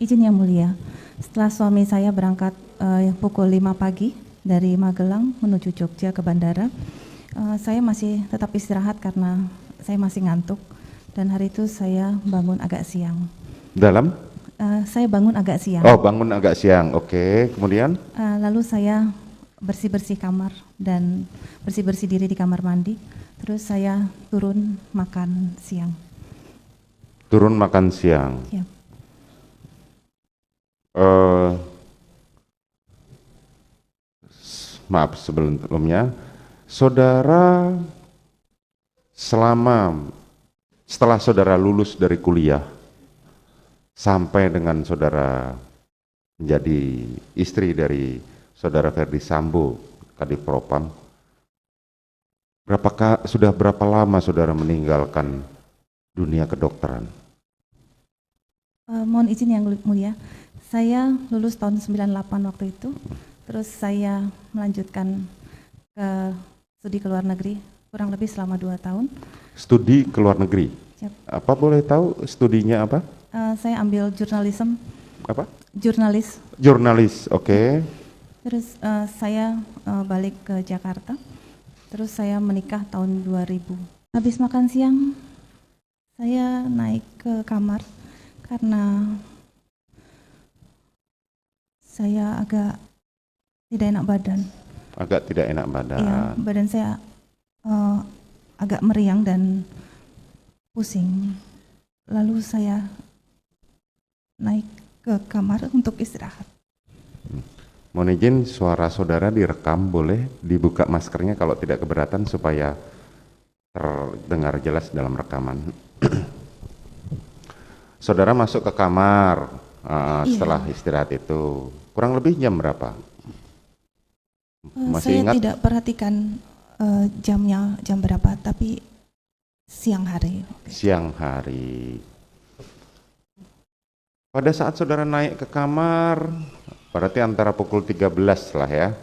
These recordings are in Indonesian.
Izin yang mulia, setelah suami saya berangkat pukul 5 pagi dari Magelang menuju Jogja ke bandara, saya masih tetap istirahat karena saya masih ngantuk dan hari itu saya bangun agak siang. Dalam? Saya bangun agak siang. Oh, bangun agak siang. Oke, kemudian? Lalu saya bersih-bersih kamar dan bersih-bersih diri di kamar mandi. Terus saya turun makan siang. Turun makan siang. Ya. Maaf sebelumnya, saudara setelah saudara lulus dari kuliah sampai dengan saudara menjadi istri dari saudara Ferdi Sambo, Kadif Propam, sudah berapa lama saudara meninggalkan dunia kedokteran? Mohon izin yang mulia, saya lulus tahun 98 waktu itu, terus saya melanjutkan ke studi ke luar negeri kurang lebih selama 2 tahun. Studi ke luar negeri? Siap. Apa boleh tahu studinya apa? Saya ambil jurnalisme. Apa? Jurnalis. Jurnalis, oke. Terus saya balik ke Jakarta, terus saya menikah tahun 2000. Habis makan siang, saya naik ke kamar karena saya agak tidak enak badan. Agak tidak enak badan. Iya, badan saya agak meriang dan pusing. Lalu saya naik ke kamar untuk istirahat. Mohon izin, suara saudara direkam, boleh dibuka maskernya kalau tidak keberatan supaya terdengar jelas dalam rekaman. Saudara masuk ke kamar setelah istirahat itu, kurang lebih jam berapa? Masih Saya ingat? tidak perhatikan jamnya, jam berapa, tapi siang hari. Siang hari. Pada saat saudara naik ke kamar, berarti antara pukul 13 lah ya.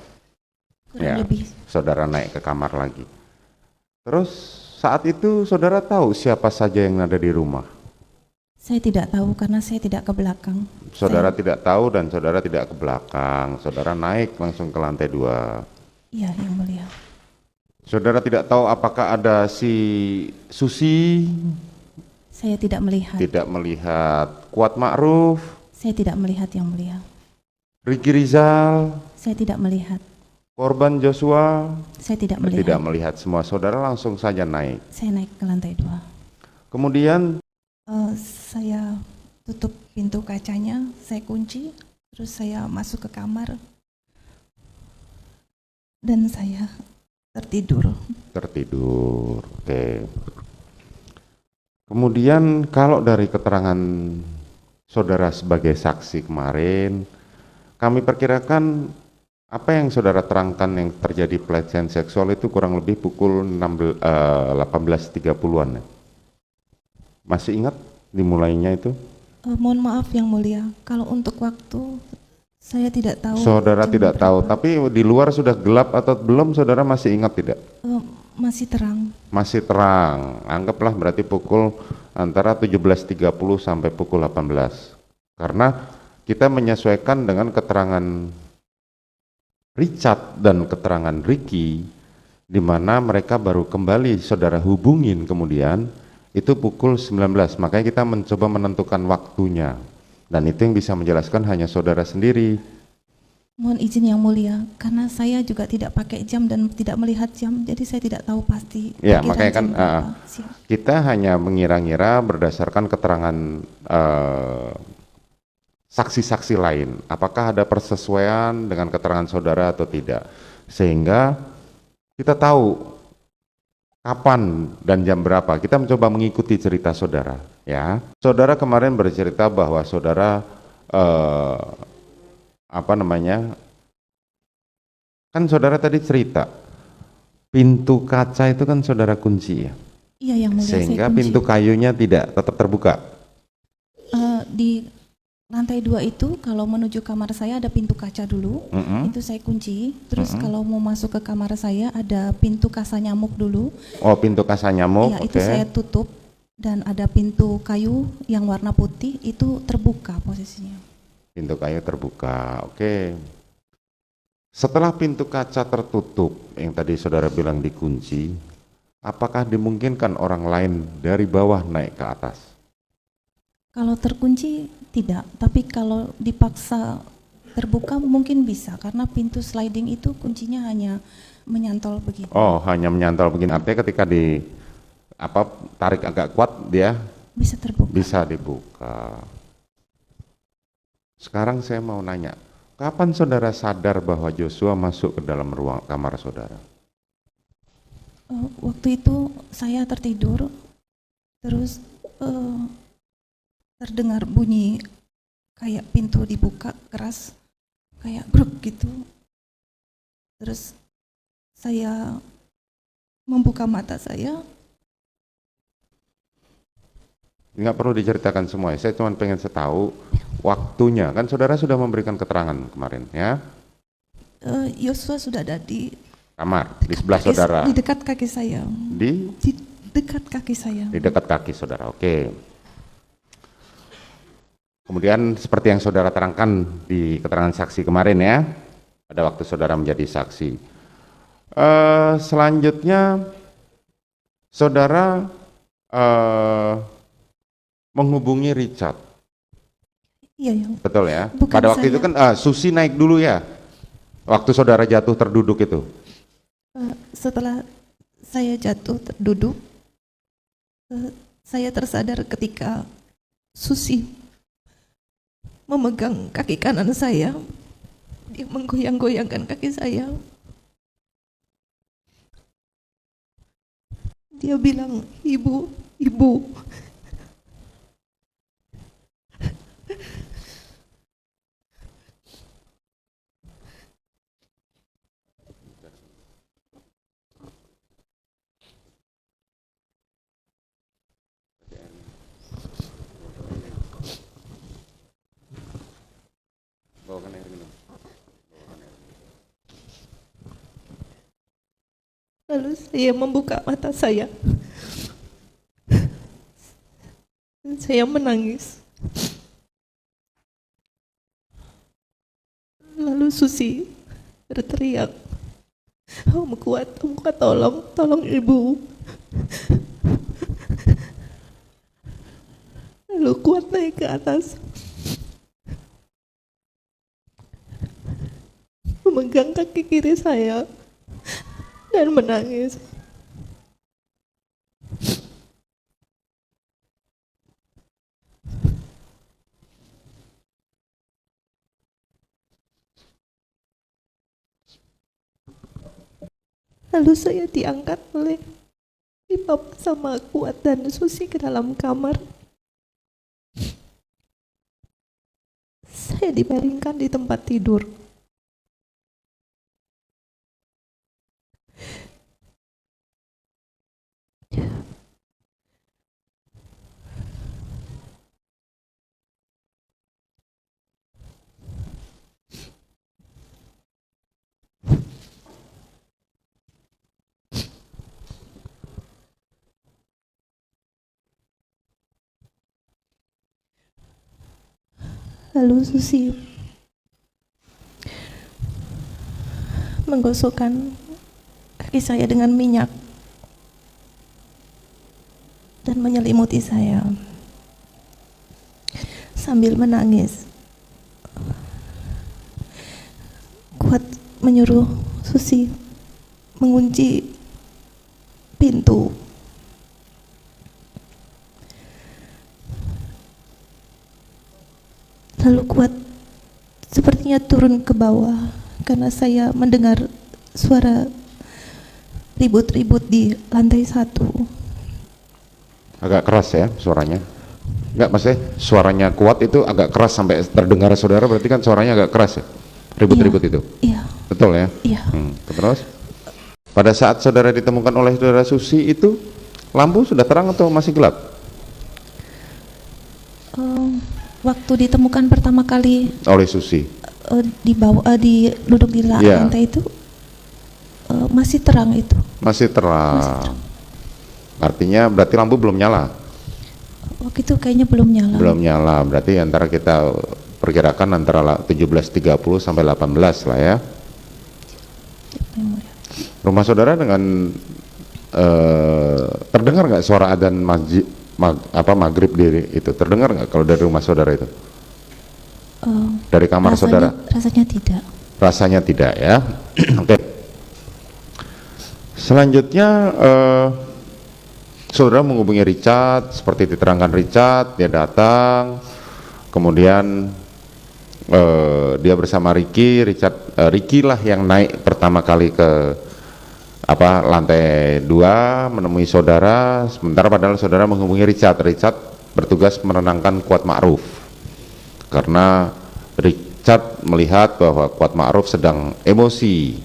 Kurang lebih. Saudara naik ke kamar lagi. Terus saat itu saudara tahu siapa saja yang ada di rumah? Saya tidak tahu karena saya tidak ke belakang. Saudara tidak tahu dan saudara tidak ke belakang. Saudara naik langsung ke lantai 2. Iya, yang mulia. Saudara tidak tahu apakah ada si Susi? Saya tidak melihat. Tidak melihat. Kuat Ma'ruf? Saya tidak melihat, yang mulia. Ricky Rizal? Saya tidak melihat. Korban Joshua? Saya tidak melihat. Tidak melihat semua. Saudara langsung saja naik. Saya naik ke lantai 2. Kemudian saya tutup pintu kacanya, saya kunci, terus saya masuk ke kamar dan saya tertidur. Tertidur, oke. Kemudian kalau dari keterangan saudara sebagai saksi kemarin, kami perkirakan apa yang saudara terangkan yang terjadi pelecehan seksual itu kurang lebih pukul 18.30-an ya? Masih ingat dimulainya itu? Mohon maaf yang mulia, kalau untuk waktu saya tidak tahu. Saudara tidak tahu, tapi di luar sudah gelap atau belum, saudara masih ingat tidak? Masih terang. Masih terang, anggaplah berarti pukul antara 17.30 sampai pukul 18. Karena kita menyesuaikan dengan keterangan Richard dan keterangan Ricky, di mana mereka baru kembali saudara hubungin kemudian, itu pukul 19, makanya kita mencoba menentukan waktunya. Dan itu yang bisa menjelaskan hanya saudara sendiri. Mohon izin yang mulia, karena saya juga tidak pakai jam dan tidak melihat jam, jadi saya tidak tahu pasti. Ya, makanya kan kita hanya mengira-ngira berdasarkan keterangan saksi-saksi lain. Apakah ada persesuaian dengan keterangan saudara atau tidak. Sehingga kita tahu kapan dan jam berapa. Kita mencoba mengikuti cerita saudara, ya. Saudara kemarin bercerita bahwa saudara kan saudara tadi cerita pintu kaca itu kan saudara kunci ya. Iya, yang mulia. Sehingga pintu kayunya tidak tetap terbuka. Di lantai 2 itu kalau menuju kamar saya ada pintu kaca dulu, itu saya kunci. Terus kalau mau masuk ke kamar saya ada pintu kasa nyamuk dulu. Oh, pintu kasa nyamuk. Iya, itu saya tutup. dan ada pintu kayu yang warna putih itu terbuka posisinya. Pintu kayu terbuka, oke. Setelah pintu kaca tertutup, yang tadi saudara bilang dikunci, apakah dimungkinkan orang lain dari bawah naik ke atas? Kalau terkunci tidak, tapi kalau dipaksa terbuka mungkin bisa, karena pintu sliding itu kuncinya hanya menyantol begini. Oh, hanya menyantol begini, artinya ketika tarik agak kuat dia Bisa terbuka. bisa dibuka. Sekarang saya mau nanya, kapan saudara sadar bahwa Joshua masuk ke dalam ruang kamar saudara? Waktu itu saya tertidur, terus terdengar bunyi kayak pintu dibuka keras, kayak gruk gitu. Terus saya membuka mata saya. Nggak perlu diceritakan semua, saya cuma pengen tahu waktunya. Kan saudara sudah memberikan keterangan kemarin ya. Yosua sudah ada di Kamar, di sebelah saudara. di dekat kaki saya. Di Dekat kaki saya. Di dekat kaki saudara, oke. Kemudian seperti yang saudara terangkan di keterangan saksi kemarin ya, pada waktu saudara menjadi saksi. Selanjutnya saudara menghubungi Richard. Iya, yang Betul ya? Bukan Pada waktu saya. itu kan Susi naik dulu ya, waktu saudara jatuh terduduk itu. setelah saya jatuh terduduk, saya tersadar ketika Susi memegang kaki kanan saya, dia menggoyang-goyangkan kaki saya. Dia bilang, "Ibu, ibu." Bawakan air minum. Lalu saya membuka mata saya. Saya menangis. Lalu Susi berteriak, "Om Kuat, tolong ibu." Lalu Kuat naik ke atas, memegang kaki kiri saya dan menangis. Lalu saya diangkat oleh Papa sama Kuat dan Susi ke dalam kamar. Saya dibaringkan di tempat tidur. Lalu Susi menggosokkan kaki saya dengan minyak dan menyelimuti saya sambil menangis. Kuat menyuruh Susi mengunci pintu. Lalu Kuat sepertinya turun ke bawah karena saya mendengar suara ribut-ribut di lantai 1. Agak keras ya suaranya. Enggak, maksudnya suaranya Kuat itu agak keras sampai terdengar saudara, berarti kan suaranya agak keras ya, ribut-ribut itu. Iya. Betul ya? Iya. Terus pada saat saudara ditemukan oleh saudara Susi itu lampu sudah terang atau masih gelap? Waktu ditemukan pertama kali Oleh Susi. di bawah duduk di Iya. lantai itu masih terang itu. Masih terang. Artinya berarti lampu belum nyala. Waktu itu kayaknya belum nyala. Belum nyala, berarti antara kita perkirakan antara 17.30 sampai 18 lah ya. Yang mulia. Rumah saudara dengan terdengar nggak suara adzan maghrib diri itu? Terdengar nggak kalau dari rumah saudara itu? Dari kamar saudara? Rasanya tidak. Rasanya tidak ya. Oke. Selanjutnya saudara menghubungi Richard, seperti diterangkan Richard, dia datang, kemudian dia bersama Ricky. Ricky lah yang naik pertama kali ke lantai 2 menemui saudara, sementara padahal saudara menghubungi Richard. Richard bertugas menenangkan Kuat Ma'ruf karena Richard melihat bahwa Kuat Ma'ruf sedang emosi,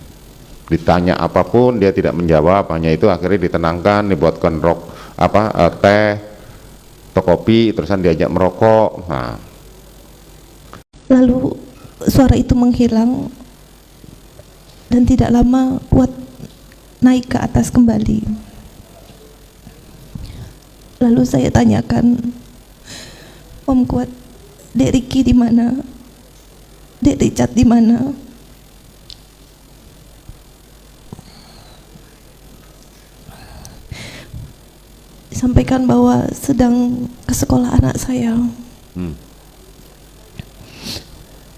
ditanya apapun dia tidak menjawab, hanya itu akhirnya ditenangkan, dibuatkan teh atau kopi, terusan diajak merokok. Nah, lalu suara itu menghilang dan tidak lama Kuat naik ke atas kembali. Lalu saya tanyakan, Om Kuat, Dek Ricky di mana? Dek Richard di mana? Sampaikan bahwa sedang ke sekolah anak saya.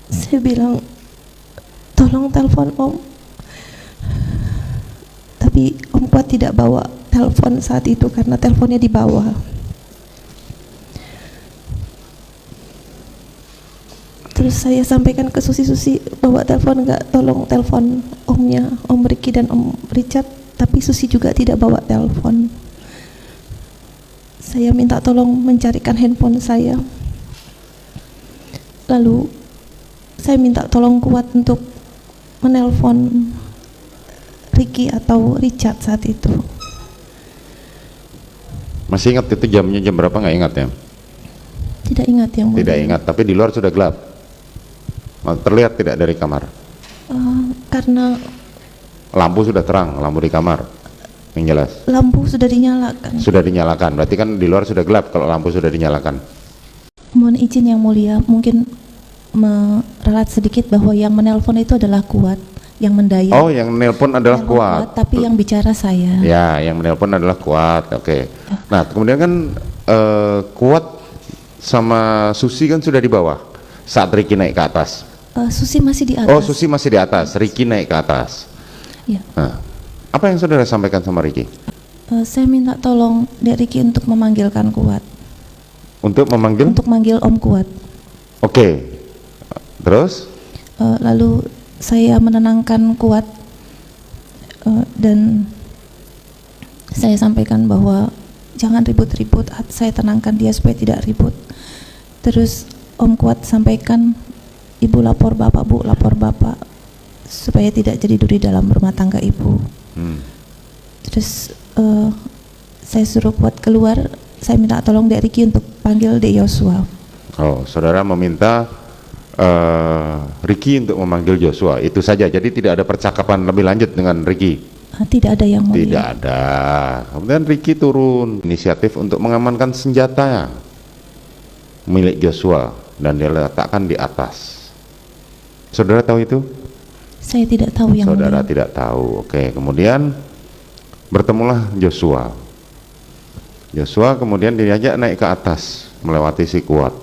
Saya bilang, tolong telepon Om. Tapi Om Kuat tidak bawa telepon saat itu karena teleponnya di bawah. Terus saya sampaikan ke Susi bawa telepon enggak, tolong telepon omnya, Om Ricky dan Om Richard, tapi Susi juga tidak bawa telepon. Saya minta tolong mencarikan handphone saya. Lalu saya minta tolong Kuat untuk menelpon Ricky atau Richard saat itu. masih ingat itu jamnya jam berapa? Nggak ingat ya? Tidak ingat yang mulia. Tidak ingat, tapi di luar sudah gelap. Terlihat tidak dari kamar? Karena Lampu sudah terang, lampu di kamar yang jelas. lampu sudah dinyalakan. Sudah dinyalakan, berarti kan di luar sudah gelap kalau lampu sudah dinyalakan. Mohon izin yang mulia, mungkin meralat sedikit bahwa yang menelpon itu adalah Kuat, yang mendaya. Oh, yang nelpon adalah Kuat. Tapi yang bicara saya. Ya, yang menelpon adalah Kuat. Oke. Nah, kemudian kan Kuat sama Susi kan sudah di bawah saat Ricky naik ke atas. Susi masih di atas. Oh, Susi masih di atas, Ricky naik ke atas. Ya. Nah, apa yang saudara sampaikan sama Ricky? Saya minta tolong Dek Ricky untuk memanggilkan Kuat. Untuk memanggil? Untuk manggil Om Kuat. Oke. Terus? Lalu saya menenangkan Kuat dan saya sampaikan bahwa jangan ribut-ribut, saya tenangkan dia supaya tidak ribut. Terus Om Kuat sampaikan, Ibu lapor Bapak, Bu lapor Bapak, supaya tidak jadi duri dalam rumah tangga Ibu. Terus saya suruh Kuat keluar, saya minta tolong Dek Ricky untuk panggil Dek Yosua. Oh, saudara meminta Ricky untuk memanggil Joshua, itu saja. Jadi tidak ada percakapan lebih lanjut dengan Ricky. Tidak ada yang mulia. Tidak ada. Kemudian Ricky turun inisiatif untuk mengamankan senjata milik Joshua dan dia letakkan di atas. Saudara tahu itu? Saya tidak tahu yang Saudara mulia. tidak tahu. Oke, kemudian bertemulah Joshua. Joshua kemudian diajak naik ke atas melewati si Kuat.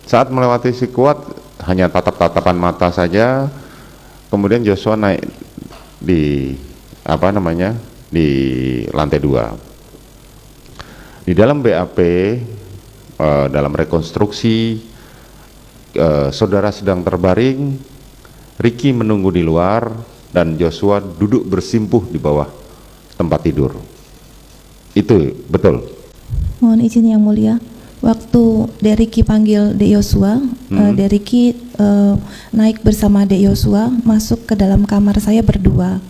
Saat melewati si Kuat hanya tatap-tatapan mata saja. Kemudian Joshua naik di di lantai 2. Di dalam BAP, dalam rekonstruksi, saudara sedang terbaring, Ricky menunggu di luar dan Joshua duduk bersimpuh di bawah tempat tidur. Itu betul? Mohon izin yang mulia, waktu Dek Ricky panggil Dek Yosua, Dek Ricky naik bersama Dek Yosua masuk ke dalam kamar saya berdua.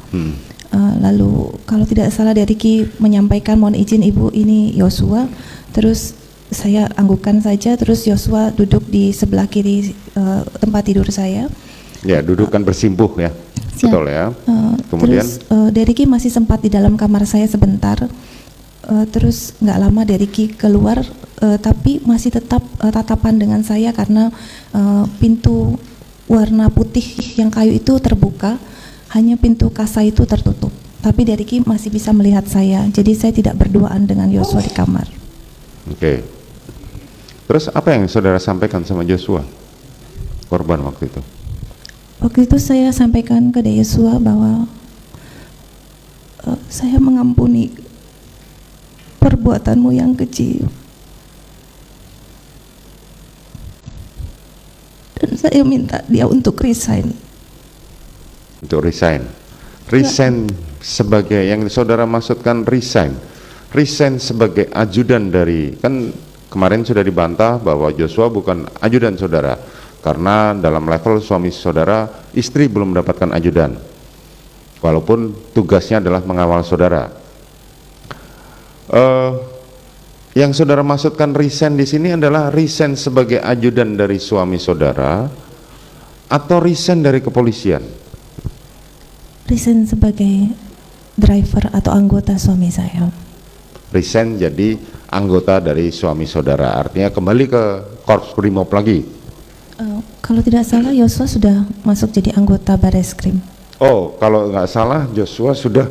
Lalu kalau tidak salah Dek Ricky menyampaikan, mohon izin Ibu, ini Yosua. Terus saya anggukan saja, terus Yosua duduk di sebelah kiri tempat tidur saya. Ya, dudukkan bersimpuh ya. Siap. Betul ya. Kemudian terus Dek Ricky masih sempat di dalam kamar saya sebentar. Terus nggak lama dari Ricky keluar, tapi masih tetap tatapan dengan saya karena pintu warna putih yang kayu itu terbuka, hanya pintu kasa itu tertutup. Tapi dari Ricky masih bisa melihat saya, jadi saya tidak berduaan dengan Yosua di kamar. Oke. Terus apa yang saudara sampaikan sama Joshua, korban waktu itu? Waktu itu saya sampaikan ke Yosua bahwa saya mengampuni perbuatanmu yang kecil. Dan saya minta dia untuk resign. Untuk resign. Resign sebagai yang saudara maksudkan resign. Resign sebagai ajudan dari, kan kemarin sudah dibantah bahwa Joshua bukan ajudan saudara. Karena dalam level suami saudara, istri belum mendapatkan ajudan. Walaupun tugasnya adalah mengawal saudara. Yang saudara maksudkan resign di sini adalah resign sebagai ajudan dari suami saudara atau resign dari kepolisian? Resign sebagai driver atau anggota suami saya. Resign jadi anggota dari suami saudara, artinya kembali ke Korps Brimob lagi. Kalau tidak salah Yosua sudah masuk jadi anggota Bareskrim. Oh, kalau nggak salah Joshua sudah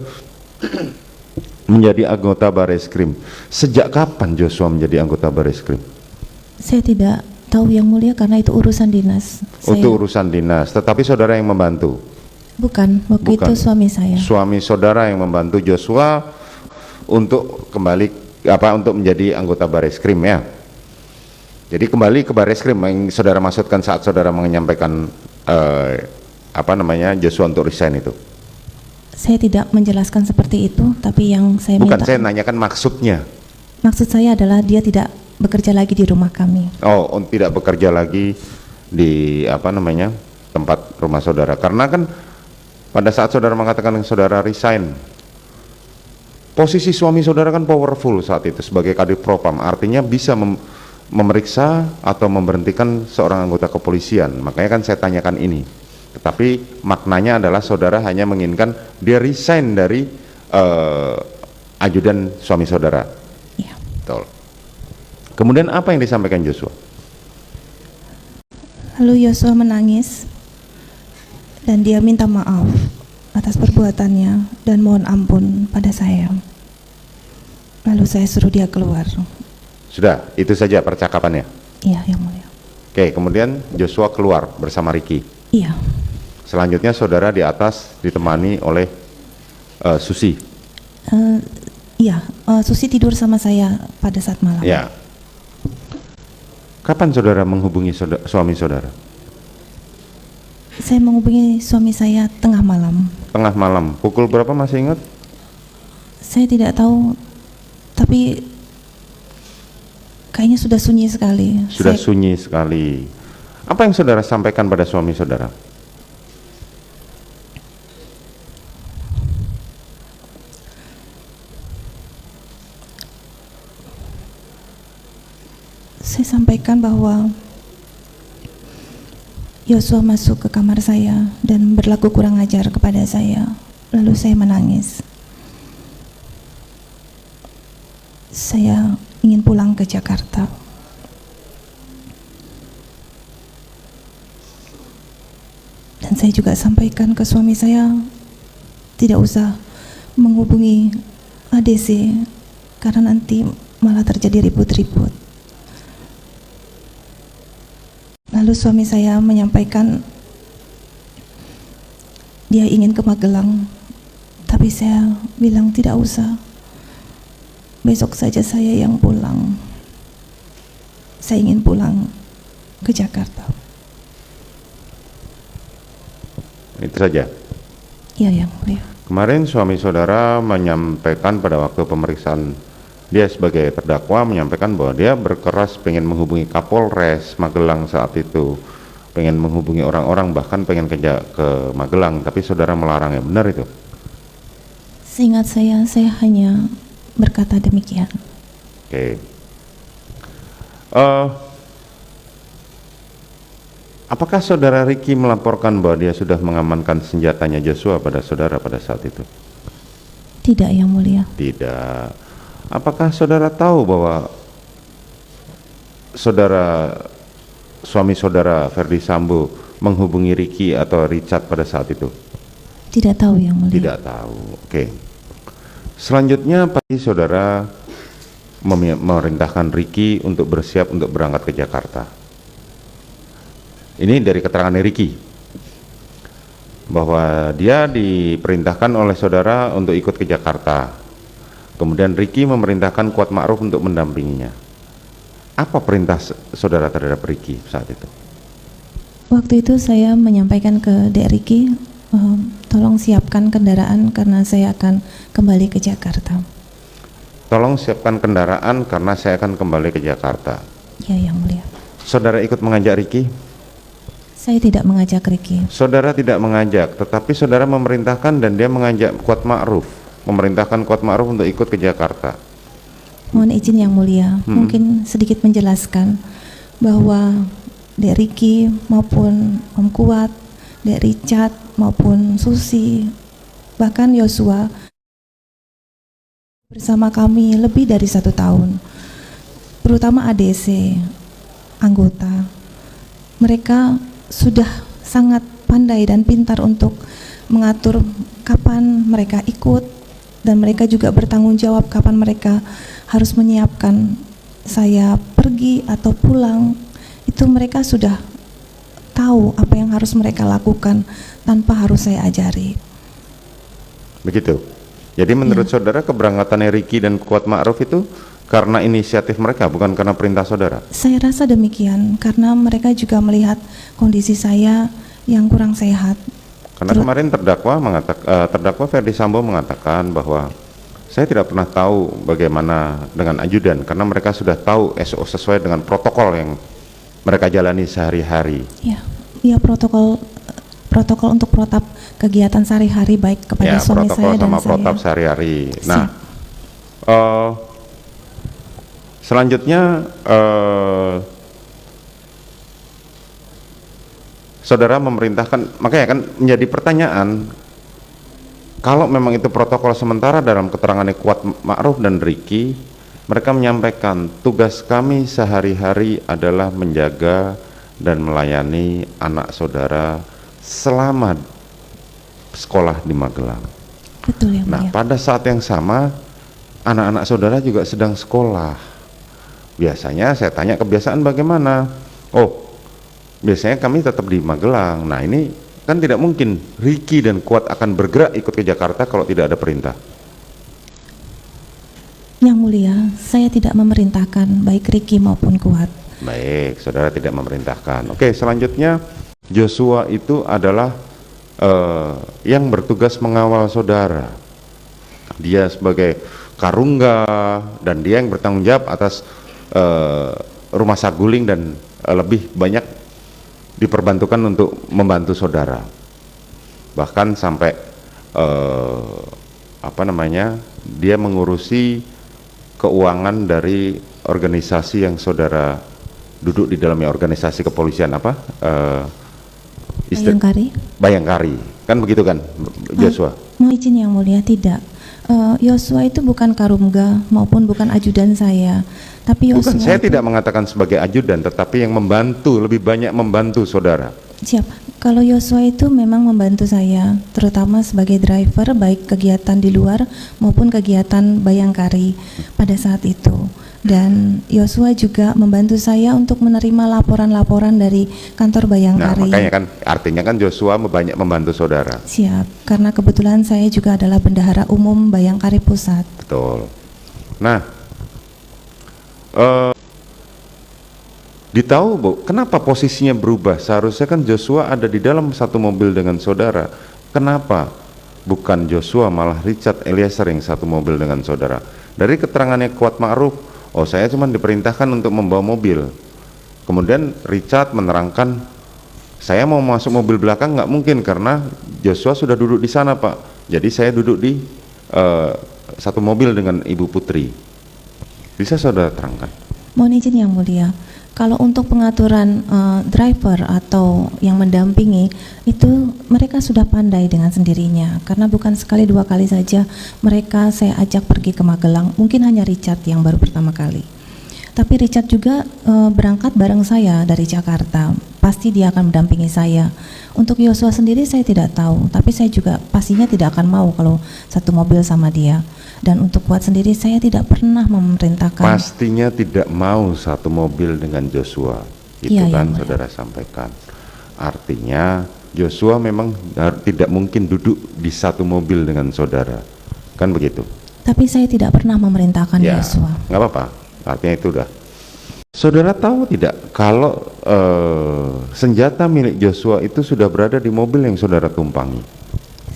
menjadi anggota Bareskrim. Sejak kapan Joshua menjadi anggota Bareskrim? Saya tidak tahu yang mulia karena itu urusan dinas. Itu urusan dinas, tetapi saudara yang membantu? Bukan, waktu Bukan. itu suami saya. Suami saudara yang membantu Joshua untuk kembali untuk menjadi anggota Bareskrim ya. Jadi kembali ke Bareskrim yang saudara maksudkan saat saudara menyampaikan Joshua untuk resign itu. Saya tidak menjelaskan seperti itu, tapi yang saya Bukan, minta. saya nanyakan maksudnya. Maksud saya adalah dia tidak bekerja lagi di rumah kami. Oh, tidak bekerja lagi di tempat rumah saudara. Karena kan pada saat saudara mengatakan saudara resign, posisi suami saudara kan powerful saat itu sebagai Kadif Propam, artinya bisa memeriksa atau memberhentikan seorang anggota kepolisian. Makanya kan saya tanyakan ini. Tetapi maknanya adalah saudara hanya menginginkan dia resign dari ajudan suami saudara. Iya. Betul. Kemudian apa yang disampaikan Joshua? Lalu Yosua menangis dan dia minta maaf atas perbuatannya dan mohon ampun pada saya. Lalu saya suruh dia keluar. Sudah, itu saja percakapannya. Iya, yang mulia. Oke, kemudian Joshua keluar bersama Ricky. Iya. Selanjutnya saudara di atas ditemani oleh Susi. Iya, Susi tidur sama saya pada saat malam. Ya. Kapan saudara menghubungi suami saudara? Saya menghubungi suami saya tengah malam. Tengah malam. Pukul berapa masih ingat? Saya tidak tahu, tapi kayaknya sudah sunyi sekali. Sudah sunyi sekali. Apa yang saudara sampaikan pada suami saudara? Saya sampaikan bahwa Yosua masuk ke kamar saya dan berlaku kurang ajar kepada saya. Lalu saya menangis. Saya ingin pulang ke Jakarta. Dan saya juga sampaikan ke suami saya, tidak usah menghubungi ADC karena nanti malah terjadi ribut-ribut. Lalu suami saya menyampaikan dia ingin ke Magelang, tapi saya bilang tidak usah. Besok saja saya yang pulang. Saya ingin pulang ke Jakarta. Itu saja. Iya, yang mulia. Kemarin suami saudara menyampaikan pada waktu pemeriksaan, dia sebagai terdakwa menyampaikan bahwa dia berkeras pengen menghubungi Kapolres Magelang saat itu, pengen menghubungi orang-orang, bahkan pengen ke Magelang, tapi saudara melarangnya. Benar itu? Seingat saya hanya berkata demikian. Oke. Apakah saudara Ricky melaporkan bahwa dia sudah mengamankan senjatanya Joshua pada saudara pada saat itu? Tidak, yang mulia. Tidak. Apakah saudara tahu bahwa suami saudara Ferdi Sambo menghubungi Ricky atau Richard pada saat itu? Tidak tahu Yang Mulia. Tidak tahu. Oke. Selanjutnya pagi saudara memerintahkan Ricky untuk bersiap untuk berangkat ke Jakarta. Ini dari keterangan Ricky, bahwa dia diperintahkan oleh saudara untuk ikut ke Jakarta. Kemudian Ricky memerintahkan Kuat Ma'ruf untuk mendampinginya. Apa perintah saudara terhadap Ricky saat itu? Waktu itu saya menyampaikan ke Dek Ricky, tolong siapkan kendaraan karena saya akan kembali ke Jakarta. Tolong siapkan kendaraan karena saya akan kembali ke Jakarta. Ya, Yang Mulia. Saudara ikut mengajak Ricky? Saya tidak mengajak Ricky. Saudara tidak mengajak, tetapi saudara memerintahkan dan dia mengajak Kuat Ma'ruf, memerintahkan Kuat Ma'ruf untuk ikut ke Jakarta. Mohon izin Yang Mulia, mungkin sedikit menjelaskan bahwa Dek Ricky maupun Om Kuat, Dek Richard maupun Susi, bahkan Yosua bersama kami lebih dari 1 tahun, terutama ADC, anggota. Mereka sudah sangat pandai dan pintar untuk mengatur kapan mereka ikut, dan mereka juga bertanggung jawab kapan mereka harus menyiapkan saya pergi atau pulang. Itu mereka sudah tahu apa yang harus mereka lakukan tanpa harus saya ajari. Begitu. Jadi menurut saudara keberangkatannya Ricky dan Kuat Ma'ruf itu karena inisiatif mereka, bukan karena perintah saudara? Saya rasa demikian, karena mereka juga melihat kondisi saya yang kurang sehat. Karena kemarin terdakwa Ferdi Sambo mengatakan bahwa saya tidak pernah tahu bagaimana dengan ajudan, karena mereka sudah tahu SO sesuai dengan protokol yang mereka jalani sehari-hari. Ya, protokol untuk protap kegiatan sehari-hari baik kepada suami saya dan sama saya. protap sehari-hari. Nah, selanjutnya saudara memerintahkan, makanya kan menjadi pertanyaan, kalau memang itu protokol sementara dalam keterangannya Kuat Ma'ruf dan Ricky, mereka menyampaikan tugas kami sehari-hari adalah menjaga dan melayani anak saudara selama sekolah di Magelang. Betul ya, Nah, Mulia. pada saat yang sama anak-anak saudara juga sedang sekolah. Biasanya saya tanya kebiasaan bagaimana? Oh, biasanya kami tetap di Magelang. Nah, ini kan tidak mungkin Ricky dan Kuat akan bergerak ikut ke Jakarta kalau tidak ada perintah. Yang Mulia, saya tidak memerintahkan baik Ricky maupun Kuat. Baik, saudara tidak memerintahkan. Oke, selanjutnya Joshua itu adalah yang bertugas mengawal saudara. Dia sebagai karungga dan dia yang bertanggung jawab atas rumah saguling dan lebih banyak diperbantukan untuk membantu saudara. Bahkan sampai dia mengurusi keuangan dari organisasi yang saudara duduk di dalamnya, organisasi kepolisian Bayangkari, kan begitu kan Joshua? Mohon izin Yang Mulia, tidak. Yosua itu bukan karungga maupun bukan ajudan saya, tapi Yosua. Bukan, saya tidak mengatakan sebagai ajudan, tetapi yang membantu, lebih banyak membantu saudara. Siap. Kalau Yosua itu memang membantu saya, terutama sebagai driver baik kegiatan di luar maupun kegiatan Bayangkari pada saat itu. Dan Yosua juga membantu saya untuk menerima laporan-laporan dari kantor Bayangkari. Nah, makanya kan artinya kan Joshua banyak membantu saudara. Siap, karena kebetulan saya juga adalah bendahara umum Bayangkari Pusat. Betul. Nah, ditahu Bu, kenapa posisinya berubah? Seharusnya kan Joshua ada di dalam satu mobil dengan saudara. Kenapa bukan Joshua malah Richard Eliezer yang satu mobil dengan saudara? Dari keterangannya Kuat Ma'ruf, oh saya cuma diperintahkan untuk membawa mobil. Kemudian Richard menerangkan, saya mau masuk mobil belakang nggak mungkin karena Joshua sudah duduk di sana Pak. Jadi saya duduk di satu mobil dengan Ibu Putri. Bisa saudara terangkan? Mohon izin Yang Mulia, Kalau untuk pengaturan driver atau yang mendampingi, itu mereka sudah pandai dengan sendirinya. Karena bukan sekali dua kali saja mereka saya ajak pergi ke Magelang. Mungkin hanya Richard yang baru pertama kali. Tapi Richard juga berangkat bareng saya dari Jakarta. Pasti dia akan mendampingi saya. Untuk Yosua sendiri saya tidak tahu, tapi saya juga pastinya tidak akan mau kalau satu mobil sama dia. Dan untuk Kuat sendiri saya tidak pernah memerintahkan. Pastinya tidak mau satu mobil dengan Joshua. Itu Iya, kan yang mulia. saudara sampaikan. Artinya Joshua memang tidak mungkin duduk di satu mobil dengan saudara. Kan begitu? Tapi saya tidak pernah memerintahkan Ya, Yosua. nggak apa-apa. Artinya itu udah. Saudara tahu tidak kalau senjata milik Joshua itu sudah berada di mobil yang saudara tumpangi?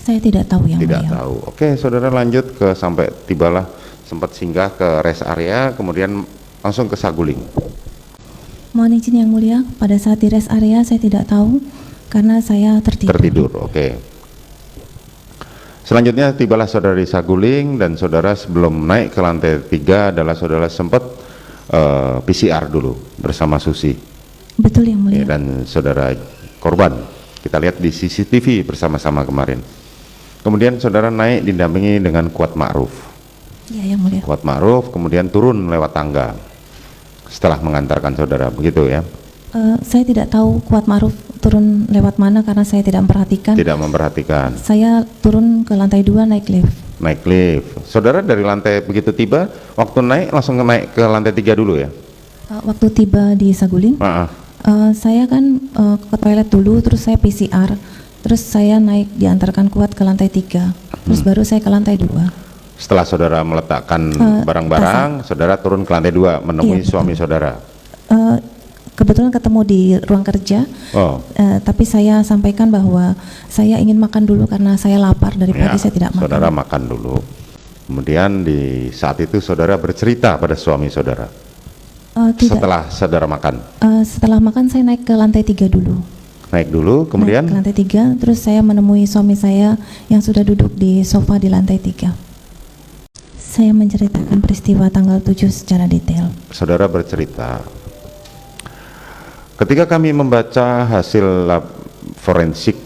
Saya tidak tahu yang Tidak mulia. tahu. Oke, saudara lanjut ke sampai tibalah sempat singgah ke rest area, kemudian langsung ke Saguling. Mohon izin yang mulia, pada saat di rest area saya tidak tahu karena saya tertidur. Tertidur, oke. Selanjutnya tibalah saudara di Saguling dan saudara sebelum naik ke lantai 3 adalah saudara sempat PCR dulu bersama Susi. Betul yang mulia. Dan saudara korban. Kita lihat di CCTV bersama-sama kemarin. Kemudian saudara naik didampingi dengan Kuat Ma'ruf. Iya yang mulia. Kuat Ma'ruf kemudian turun lewat tangga setelah mengantarkan saudara, begitu ya? Saya tidak tahu Kuat Ma'ruf turun lewat mana karena saya tidak memperhatikan. Tidak memperhatikan. Saya turun ke lantai 2 naik lift. Naik lift. Saudara dari lantai begitu tiba, waktu naik langsung naik ke lantai 3 dulu ya? Waktu tiba di Saguling, Maaf. saya kan ke toilet dulu, terus saya PCR, terus saya naik diantarkan Kuat ke lantai 3, terus baru saya ke lantai 2. Setelah saudara meletakkan barang-barang, saudara turun ke lantai 2 menemui Iya, betul. suami saudara. Kebetulan ketemu di ruang kerja, Oh, tapi saya sampaikan bahwa saya ingin makan dulu karena saya lapar dari ya, pagi saya tidak makan. saudara makan dulu. Kemudian di saat itu saudara bercerita pada suami saudara. Tidak. Saudara makan. Setelah makan saya naik ke lantai 3 dulu. Naik dulu, kemudian Naik ke lantai 3, terus saya menemui suami saya yang sudah duduk di sofa di lantai 3. Saya menceritakan peristiwa tanggal 7 secara detail. saudara bercerita. Ketika kami membaca hasil lab forensik,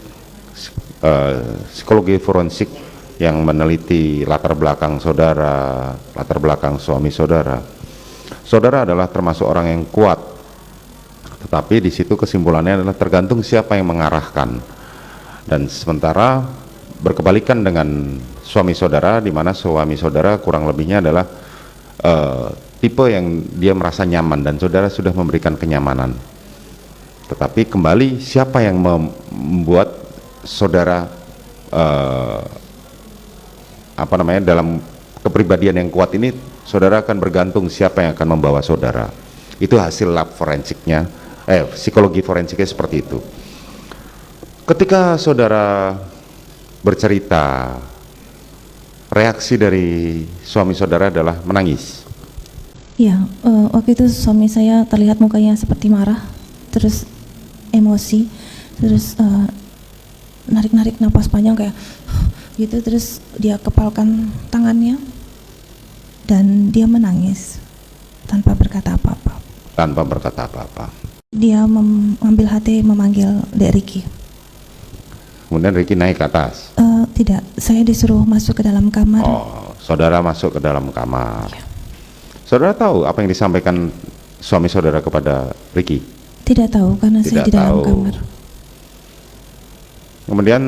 psikologi forensik yang meneliti latar belakang saudara, latar belakang suami saudara, saudara adalah termasuk orang yang kuat. Tetapi di situ kesimpulannya adalah tergantung siapa yang mengarahkan. Dan sementara berkebalikan dengan suami saudara, di mana suami saudara kurang lebihnya adalah tipe yang dia merasa nyaman dan saudara sudah memberikan kenyamanan. Tetapi kembali siapa yang membuat saudara dalam kepribadian yang kuat ini, saudara akan bergantung siapa yang akan membawa saudara. Itu hasil lab forensiknya, psikologi forensiknya seperti itu. Ketika saudara bercerita, reaksi dari suami saudara adalah menangis. Iya, waktu itu suami saya terlihat mukanya seperti marah, terus emosi, terus narik-narik napas panjang kayak gitu, terus dia kepalkan tangannya dan dia menangis tanpa berkata apa-apa. Tanpa berkata apa-apa. Dia mengambil hati memanggil Dek Ricky. Kemudian Ricky naik ke atas. Tidak, saya disuruh masuk ke dalam kamar. Oh, saudara masuk ke dalam kamar. Saudara tahu apa yang disampaikan suami saudara kepada Ricky? Tidak tahu karena saya Tidak di dalam tahu. kamar. Kemudian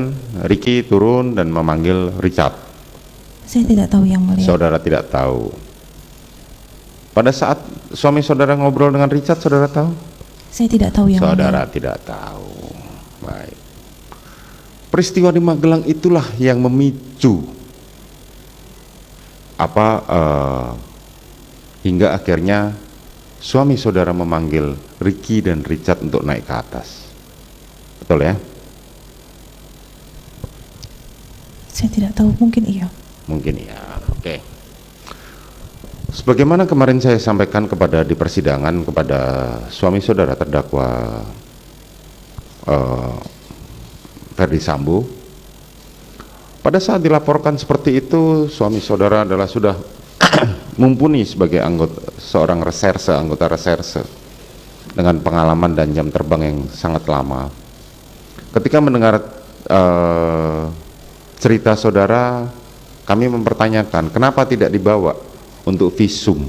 Ricky turun dan memanggil Richard. Saya tidak tahu yang mulia. Saudara tidak tahu. Pada saat suami saudara ngobrol dengan Richard, saudara tahu? Saya tidak tahu yang Saudara mulia. tidak tahu. Baik. Peristiwa di Magelang itulah yang memicu hingga akhirnya suami saudara memanggil Ricky dan Richard untuk naik ke atas. Betul ya? Saya tidak tahu, mungkin iya. Mungkin ya. Oke. Sebagaimana kemarin saya sampaikan di persidangan kepada suami saudara terdakwa Ferdi Sambo, pada saat dilaporkan seperti itu, suami saudara adalah sudah mumpuni sebagai anggota reserse. dengan pengalaman dan jam terbang yang sangat lama. Ketika mendengar cerita saudara, kami mempertanyakan kenapa tidak dibawa untuk visum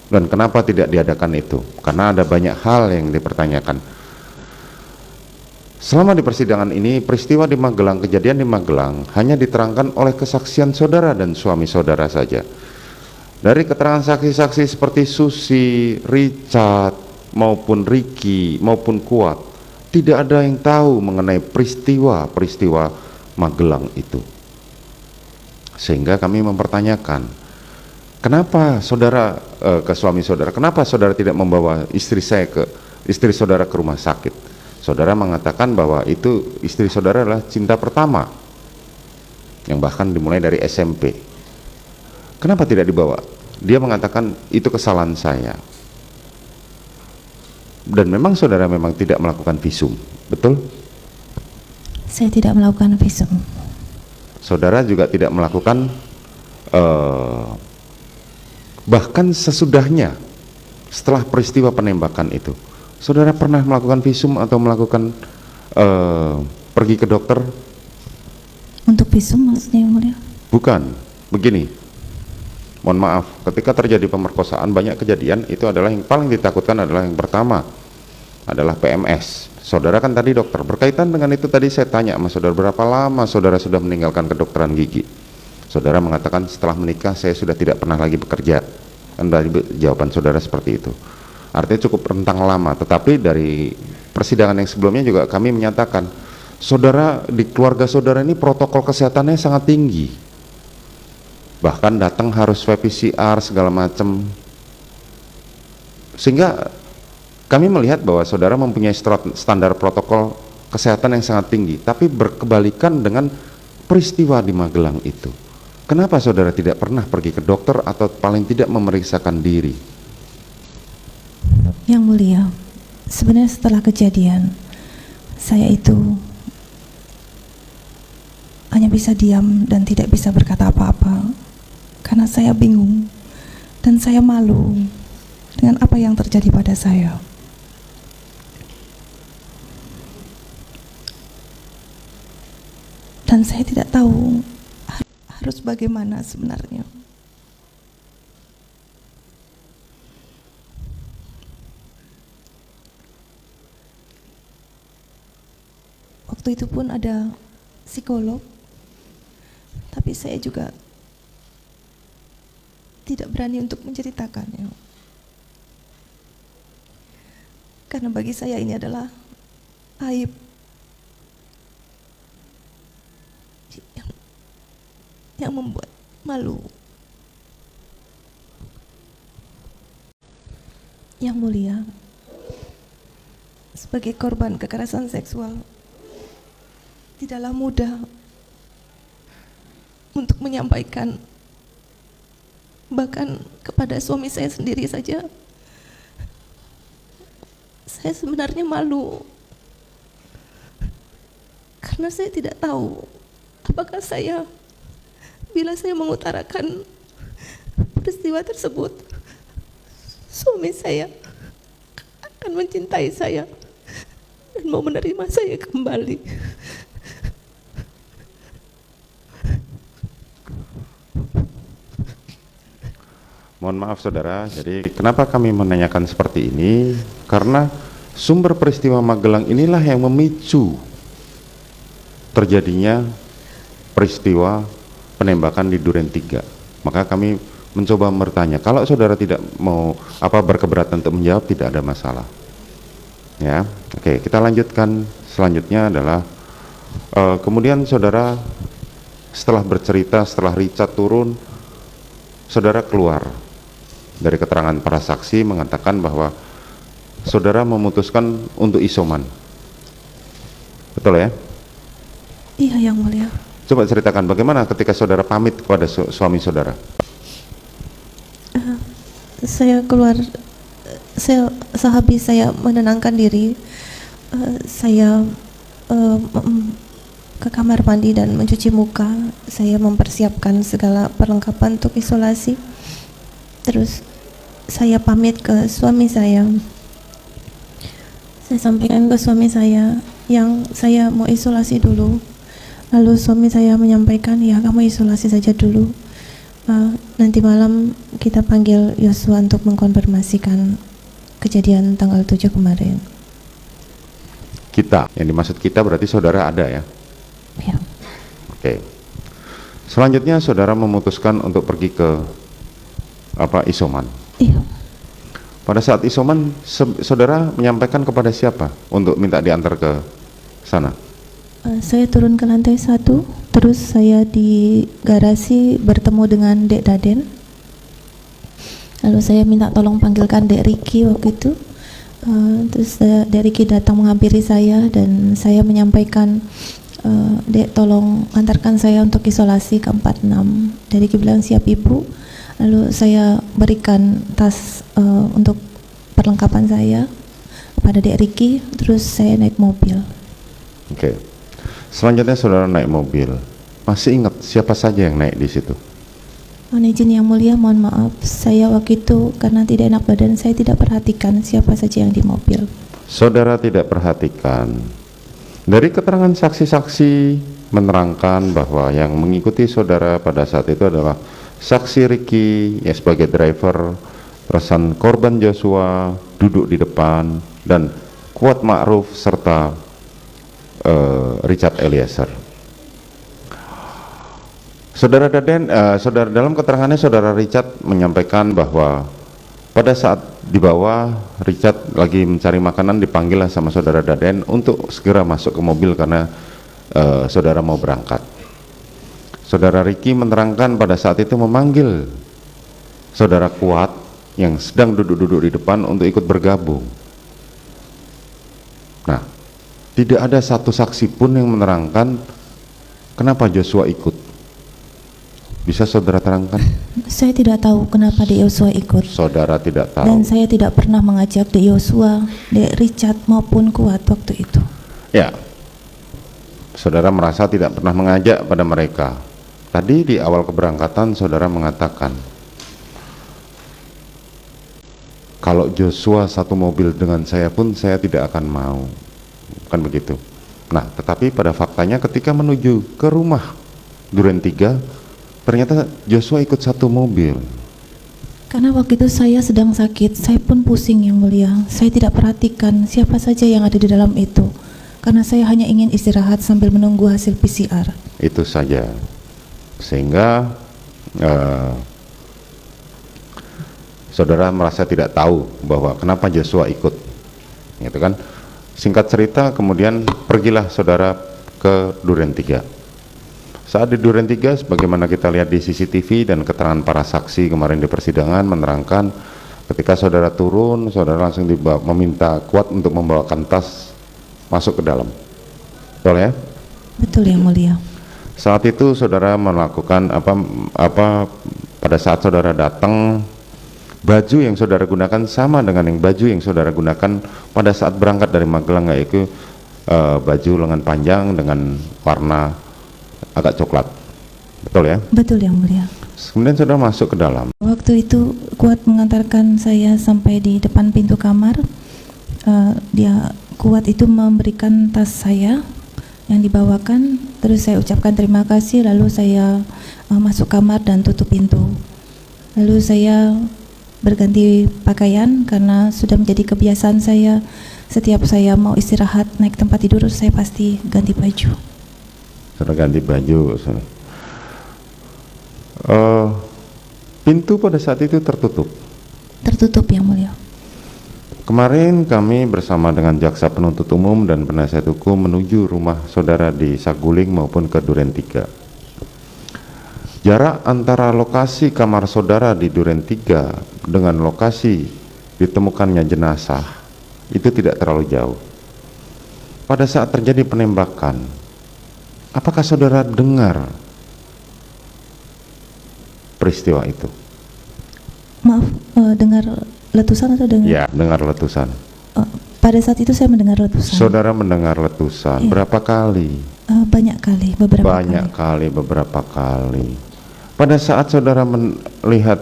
dan kenapa tidak diadakan itu, karena ada banyak hal yang dipertanyakan. Selama di persidangan ini, peristiwa di Magelang, kejadian di Magelang hanya diterangkan oleh kesaksian saudara dan suami saudara saja. Dari keterangan saksi-saksi seperti Susi, Richard, maupun Ricky, maupun Kuat, tidak ada yang tahu mengenai peristiwa-peristiwa Magelang itu. Sehingga kami mempertanyakan, kenapa saudara ke suami saudara, kenapa saudara tidak membawa istri saudara ke rumah sakit? Saudara mengatakan bahwa itu istri saudara adalah cinta pertama, yang bahkan dimulai dari SMP. Kenapa tidak dibawa? Dia mengatakan itu kesalahan saya. Dan memang saudara memang tidak melakukan visum, betul? Saya tidak melakukan visum. Saudara juga tidak melakukan bahkan sesudahnya, setelah peristiwa penembakan itu, saudara pernah melakukan visum atau melakukan pergi ke dokter? Untuk visum maksudnya yang mulia? Bukan, begini, mohon maaf, ketika terjadi pemerkosaan banyak kejadian, itu adalah yang paling ditakutkan adalah yang pertama adalah PMS. Saudara kan tadi dokter, berkaitan dengan itu tadi saya tanya sama saudara, berapa lama saudara sudah meninggalkan kedokteran gigi? Saudara mengatakan setelah menikah saya sudah tidak pernah lagi bekerja. Kan dari jawaban saudara seperti itu. Artinya cukup rentang lama, tetapi dari persidangan yang sebelumnya juga kami menyatakan saudara, di keluarga saudara ini protokol kesehatannya sangat tinggi, bahkan datang harus swab PCR segala macam, sehingga kami melihat bahwa saudara mempunyai standar protokol kesehatan yang sangat tinggi, tapi berkebalikan dengan peristiwa di Magelang itu. Kenapa saudara tidak pernah pergi ke dokter atau paling tidak memeriksakan diri? Yang mulia, sebenarnya setelah kejadian, saya itu hanya bisa diam dan tidak bisa berkata apa-apa, karena saya bingung dan saya malu dengan apa yang terjadi pada saya. Dan saya tidak tahu harus bagaimana sebenarnya. Waktu itu pun ada psikolog, tapi saya juga tidak berani untuk menceritakannya. Karena bagi saya ini adalah aib yang membuat malu. Yang mulia, sebagai korban kekerasan seksual, tidaklah mudah untuk menyampaikan, bahkan kepada suami saya sendiri saja. Saya sebenarnya malu, karena saya tidak tahu apakah saya, bila saya mengutarakan peristiwa tersebut, suami saya akan mencintai saya dan mau menerima saya kembali. Mohon maaf saudara, jadi kenapa kami menanyakan seperti ini? Karena sumber peristiwa Magelang inilah yang memicu terjadinya peristiwa penembakan di Duren 3. Maka kami mencoba bertanya, kalau saudara tidak mau berkeberatan untuk menjawab, tidak ada masalah. Ya, oke, kita lanjutkan. Selanjutnya adalah kemudian saudara setelah bercerita, setelah Richard turun, saudara keluar dari keterangan para saksi mengatakan bahwa saudara memutuskan untuk isoman. Betul ya? Iya, yang mulia. Coba ceritakan bagaimana ketika saudara pamit kepada suami saudara. Saya keluar, sehabis saya menenangkan diri, saya ke kamar mandi dan mencuci muka. Saya mempersiapkan segala perlengkapan untuk isolasi. Terus saya pamit ke suami saya Saya sampaikan ke suami saya yang saya mau isolasi dulu. Lalu suami saya menyampaikan, ya kamu isolasi saja dulu. Nanti malam kita panggil Yosua untuk mengkonfirmasikan kejadian tanggal 7 kemarin. Kita, yang dimaksud kita berarti saudara ada ya? Ya. Oke. Selanjutnya saudara memutuskan untuk pergi ke isoman. Iya. Pada saat isoman, saudara menyampaikan kepada siapa untuk minta diantar ke sana? Saya turun ke lantai 1, terus saya di garasi bertemu dengan Dek Daden. Lalu saya minta tolong panggilkan Dek Riki waktu itu. Terus Dek Riki datang menghampiri saya dan saya menyampaikan, Dek tolong antarkan saya untuk isolasi ke 46. Dek Riki bilang siap ibu. Lalu saya berikan tas untuk perlengkapan saya kepada Dek Riki, terus saya naik mobil. Oke. Selanjutnya saudara naik mobil. Masih ingat siapa saja yang naik di situ? Mohon izin yang mulia, mohon maaf, saya waktu itu karena tidak enak badan, saya tidak perhatikan siapa saja yang di mobil. Saudara tidak perhatikan. Dari keterangan saksi-saksi menerangkan bahwa yang mengikuti saudara pada saat itu adalah saksi Riki ya sebagai driver, rekan korban Joshua duduk di depan, dan Kuat Ma'ruf serta Richard Eliezer. Saudara Daden, saudara dalam keterangannya saudara Richard menyampaikan bahwa pada saat di bawah Richard lagi mencari makanan, dipanggil sama saudara Daden untuk segera masuk ke mobil karena saudara mau berangkat. Saudara Riki menerangkan pada saat itu memanggil saudara Kuat yang sedang duduk-duduk di depan untuk ikut bergabung. Nah, tidak ada satu saksi pun yang menerangkan kenapa Joshua ikut. Bisa saudara terangkan? Saya tidak tahu kenapa Dek Yosua ikut. Saudara tidak tahu. Dan saya tidak pernah mengajak Dek Yosua, Dek Richard maupun Kuat waktu itu. Ya, saudara merasa tidak pernah mengajak pada mereka. Tadi di awal keberangkatan saudara mengatakan, kalau Joshua satu mobil dengan saya pun saya tidak akan mau. Kan begitu. Nah, tetapi pada faktanya ketika menuju ke rumah Duren 3, ternyata Joshua ikut satu mobil. Karena waktu itu saya sedang sakit, saya pun pusing yang mulia. Saya tidak perhatikan siapa saja yang ada di dalam itu. Karena saya hanya ingin istirahat sambil menunggu hasil PCR. Itu saja. Sehingga saudara merasa tidak tahu bahwa kenapa Joshua ikut. Gitu kan? Singkat cerita, kemudian pergilah saudara ke Duren 3. Saat di Duren 3, sebagaimana kita lihat di CCTV dan keterangan para saksi kemarin di persidangan menerangkan, ketika saudara turun, saudara langsung meminta Kuat untuk membawakan tas masuk ke dalam. Betul ya? Betul yang mulia. Saat itu saudara melakukan pada saat saudara datang, baju yang saudara gunakan sama dengan baju yang saudara gunakan pada saat berangkat dari Magelang, yaitu baju lengan panjang dengan warna agak coklat. Betul ya? Betul yang mulia. Kemudian saudara masuk ke dalam. Waktu itu Kuat mengantarkan saya sampai di depan pintu kamar. Kuat itu memberikan tas saya yang dibawakan, terus saya ucapkan terima kasih, lalu saya masuk kamar dan tutup pintu. Lalu saya berganti pakaian karena sudah menjadi kebiasaan saya, setiap saya mau istirahat naik tempat tidur saya pasti ganti baju. Saudara ganti baju. Pintu pada saat itu tertutup. Tertutup yang mulia. Kemarin kami bersama dengan jaksa penuntut umum dan penasihat hukum menuju rumah saudara di Saguling maupun ke Duren 3. Jarak antara lokasi kamar saudara di Duren 3 dengan lokasi ditemukannya jenazah itu tidak terlalu jauh. Pada saat terjadi penembakan, apakah saudara dengar peristiwa itu? Maaf, dengar letusan atau dengar? Ya, dengar letusan. Pada saat itu saya mendengar letusan. Saudara mendengar letusan. Iya. Berapa kali? Banyak kali, beberapa kali. Pada saat saudara melihat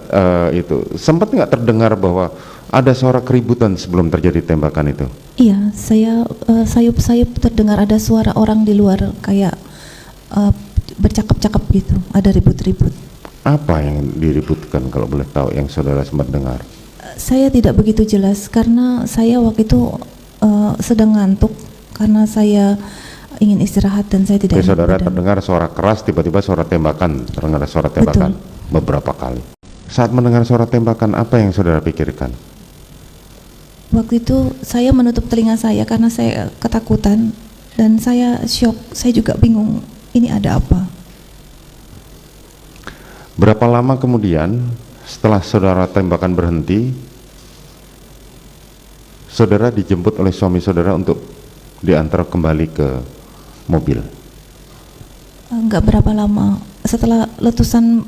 itu, sempat nggak terdengar bahwa Ada suara keributan sebelum terjadi tembakan itu. Iya, saya sayup-sayup terdengar ada suara orang di luar kayak bercakap-cakap gitu, ada ribut-ribut. Apa yang diributkan kalau boleh tahu yang saudara sempat dengar? Saya tidak begitu jelas karena saya waktu itu sedang ngantuk karena saya ingin istirahat dan saya tidak Oke, enak saudara badan. terdengar suara keras, tiba-tiba suara tembakan, terdengar suara tembakan beberapa kali. Saat mendengar suara tembakan, apa yang saudara pikirkan? Waktu itu saya menutup telinga saya karena saya ketakutan dan saya syok, saya juga bingung ini ada apa. Berapa lama kemudian setelah saudara tembakan berhenti, saudara dijemput oleh suami saudara untuk diantar kembali ke mobil? Enggak berapa lama setelah letusan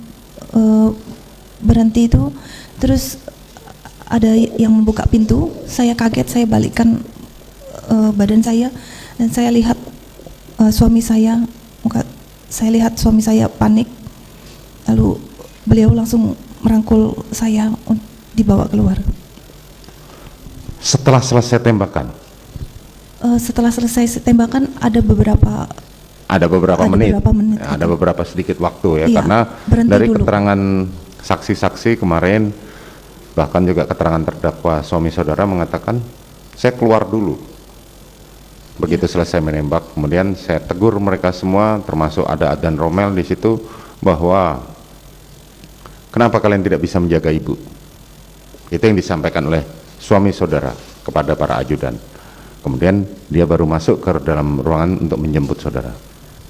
berhenti itu, terus ada yang membuka pintu, saya kaget, saya balikkan badan saya dan saya lihat suami saya, saya lihat suami saya panik, lalu beliau langsung merangkul saya dibawa keluar. Setelah selesai tembakan? Setelah selesai tembakan ada beberapa menit, beberapa menit ada beberapa sedikit waktu ya, iya, karena berhenti dari dulu. keterangan saksi-saksi kemarin, bahkan juga keterangan terdakwa suami saudara mengatakan, saya keluar dulu. Begitu selesai menembak, kemudian saya tegur mereka semua, termasuk ada Adan Romel di situ, bahwa kenapa kalian tidak bisa menjaga ibu? Itu yang disampaikan oleh suami saudara kepada para ajudan. Kemudian dia baru masuk ke dalam ruangan untuk menjemput saudara.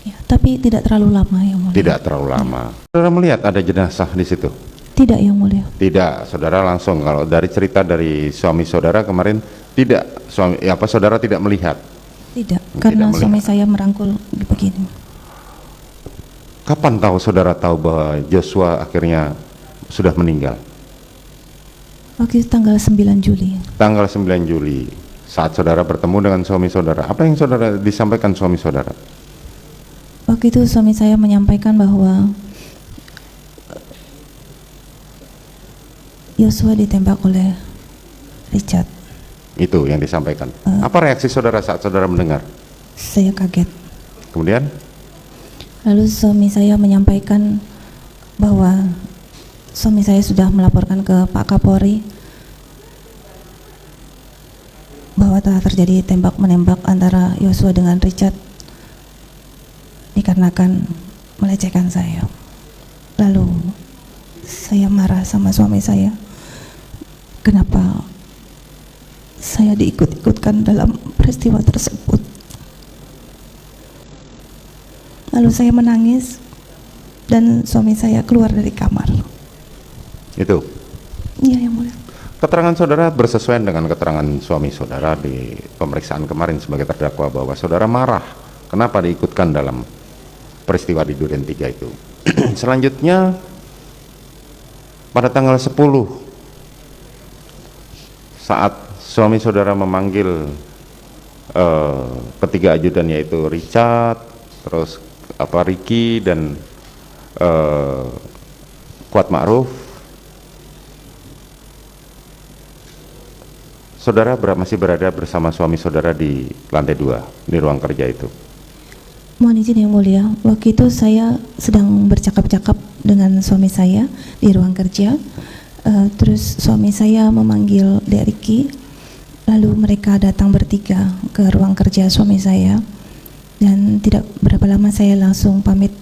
Ya, tapi tidak terlalu lama yang mulia. Tidak terlalu lama. Saudara melihat ada jenazah di situ? Tidak yang mulia. Tidak, saudara langsung, kalau dari cerita dari suami saudara kemarin, tidak, saudara tidak melihat? Tidak, karena melihat. suami saya merangkul begini. Kapan saudara tahu bahwa Joshua akhirnya sudah meninggal? Waktu itu tanggal 9 Juli. Tanggal 9 Juli, saat saudara bertemu dengan suami saudara, apa yang saudara disampaikan suami saudara? Waktu itu suami saya menyampaikan bahwa Joshua ditembak oleh Richard. Itu yang disampaikan. Apa reaksi saudara saat saudara mendengar? Saya kaget. Kemudian? Lalu suami saya menyampaikan bahwa suami saya sudah melaporkan ke Pak Kapolri bahwa telah terjadi tembak-menembak antara Joshua dengan Richard dikarenakan melecehkan saya. Lalu saya marah sama suami saya. Kenapa saya diikut-ikutkan dalam peristiwa tersebut? Lalu saya menangis dan suami saya keluar dari kamar. Itu. Iya, yang mulia. Keterangan saudara bersesuaian dengan keterangan suami saudara di pemeriksaan kemarin sebagai terdakwa bahwa saudara marah kenapa diikutkan dalam peristiwa di Duren 3 itu. Selanjutnya pada tanggal 10 saat suami saudara memanggil ketiga ajudan yaitu Richard, terus Ricky dan Kuat Ma'ruf, saudara masih berada bersama suami saudara di lantai 2 di ruang kerja itu? Mohon izin yang mulia, waktu itu saya sedang bercakap-cakap dengan suami saya di ruang kerja. Terus suami saya memanggil Dek Ricky, lalu mereka datang bertiga ke ruang kerja suami saya, dan tidak berapa lama saya langsung pamit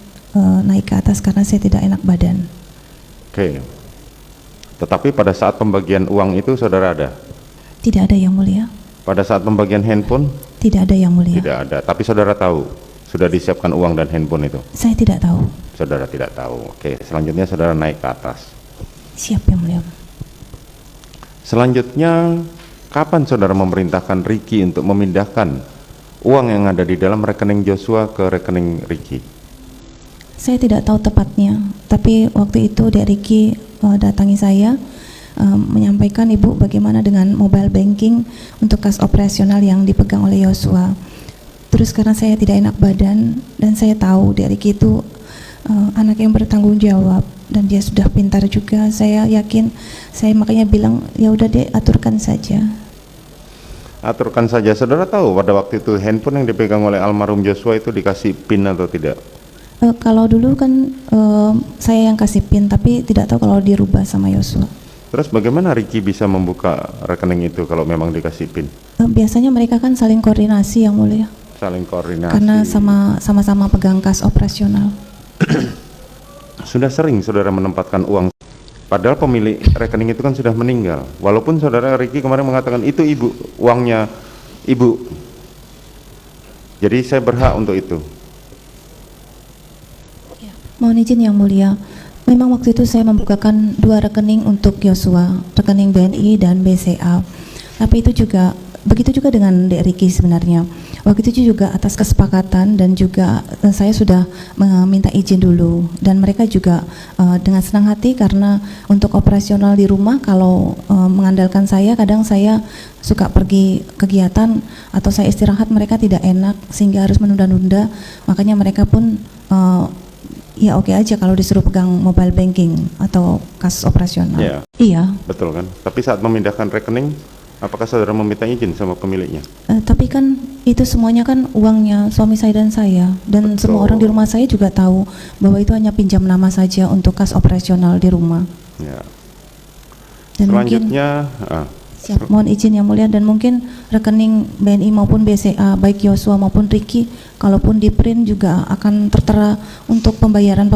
naik ke atas karena saya tidak enak badan. Oke. Tetapi pada saat pembagian uang itu saudara ada? Tidak ada yang mulia. Pada saat pembagian handphone? Tidak ada yang mulia. Tidak ada, tapi saudara tahu sudah disiapkan uang dan handphone itu? Saya tidak tahu. Saudara tidak tahu. Oke, selanjutnya saudara naik ke atas. Siap yang mulia. Selanjutnya, kapan saudara memerintahkan Ricky untuk memindahkan uang yang ada di dalam rekening Joshua ke rekening Ricky? Saya tidak tahu tepatnya, tapi waktu itu Dek Ricky datangi saya, menyampaikan, Ibu, bagaimana dengan mobile banking untuk kas operasional yang dipegang oleh Joshua. Terus karena saya tidak enak badan dan saya tahu Dek Ricky itu anak yang bertanggung jawab, dan dia sudah pintar juga. Saya yakin, saya makanya bilang ya udah deh, aturkan saja. Aturkan saja. Saudara tahu pada waktu itu handphone yang dipegang oleh almarhum Joshua itu dikasih PIN atau tidak? Kalau dulu kan saya yang kasih PIN, tapi tidak tahu kalau dirubah sama Yosua. Terus bagaimana Ricky bisa membuka rekening itu kalau memang dikasih PIN? Biasanya mereka kan saling koordinasi yang mulia, Saling koordinasi. karena sama-sama pegang kas operasional. Sudah sering saudara menempatkan uang, padahal pemilik rekening itu kan sudah meninggal. Walaupun saudara Ricky kemarin mengatakan itu ibu, uangnya ibu. Jadi saya berhak untuk itu. Mohon izin yang mulia, memang waktu itu saya membukakan 2 rekening untuk Yosua, rekening BNI dan BCA. Tapi itu juga, begitu juga dengan Dek Ricky sebenarnya. Waktu itu juga atas kesepakatan dan juga saya sudah meminta izin dulu. Dan mereka juga dengan senang hati karena untuk operasional di rumah kalau mengandalkan saya, kadang saya suka pergi kegiatan atau saya istirahat, mereka tidak enak sehingga harus menunda-nunda. Makanya mereka pun ya oke aja kalau disuruh pegang mobile banking atau kas operasional. Iya. Iya. Betul kan? Tapi saat memindahkan rekening, apakah saudara meminta izin sama pemiliknya? Tapi kan itu semuanya kan uangnya suami saya dan saya, dan Betul. semua orang di rumah saya juga tahu bahwa itu hanya pinjam nama saja untuk kas operasional di rumah. Ya. Dan Selanjutnya, siap, mohon izin yang mulia, dan mungkin rekening BNI maupun BCA baik Yosua maupun Ricky, kalaupun di print juga akan tertera untuk pembayaran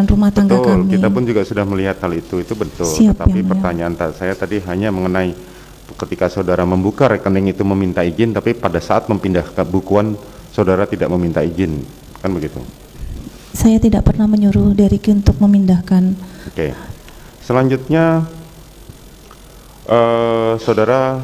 rumah tangga betul, kami. kita pun juga sudah melihat hal itu betul. Siap, Tapi yang mulia. pertanyaan saya tadi hanya mengenai ketika saudara membuka rekening itu meminta izin, tapi pada saat memindahkan bukuan saudara tidak meminta izin, kan begitu? Saya tidak pernah menyuruh Ricky untuk memindahkan. Oke. Selanjutnya saudara